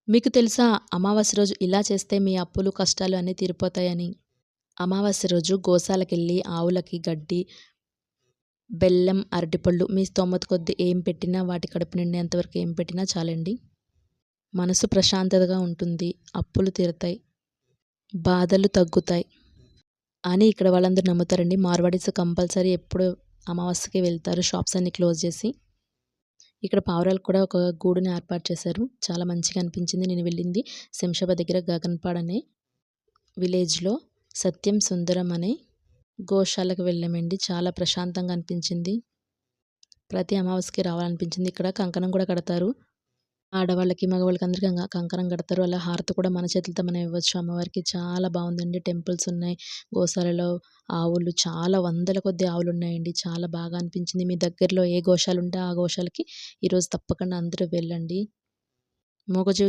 మీకు తెలుసా అమావాస్య రోజు ఇలా చేస్తే మీ అప్పులు, కష్టాలు అన్నీ తీరిపోతాయని? అమావాస్య రోజు గోశాలకెళ్ళి ఆవులకి గడ్డి, బెల్లం, అరటిపళ్ళు మీ స్తోమత కొద్దీ ఏం పెట్టినా వాటి కడుపు నిండేంత వరకు ఏం పెట్టినా చాలండి. మనసు ప్రశాంతతగా ఉంటుంది. అప్పులు తీరతాయి. బాధలు తగ్గుతాయి అని ఇక్కడ వాళ్ళందరూ నమ్ముతారండి. మార్వాడీస్ కంపల్సరీ ఎప్పుడు అమావాస్యకి వెళ్తారు షాప్స్ అన్నీ క్లోజ్ చేసి. ఇక్కడ పావురాలకు కూడా ఒక గూడుని ఏర్పాటు చేశారు. చాలా మంచిగా అనిపించింది. నేను వెళ్ళింది శంషాబాద్ దగ్గర గగన్పాడ్ అనే విలేజ్‌లో సత్యం సుందరం అనే గోశాలకు వెళ్ళామండి. చాలా ప్రశాంతంగా అనిపించింది. ప్రతి అమావాస్యకి రావాలనిపించింది. ఇక్కడ కంకణం కూడా కడతారు. ఆడవాళ్ళకి, మగవాళ్ళకి అందరికి కంకణం కడతారు. అలా హారతి కూడా మన చేతులతో మనం ఇవ్వచ్చు అమ్మవారికి. చాలా బావుందండి. టెంపుల్స్ ఉన్నాయి. గోశాలలో ఆవులు చాలా వందల కొద్దీ ఆవులున్నాయండి. చాలా బాగా అనిపించింది. మీ దగ్గరలో ఏ గోశాల ఉంటే ఆ గోశాలకి ఈరోజు తప్పకుండా అందరూ వెళ్ళండి. మూగజీవులు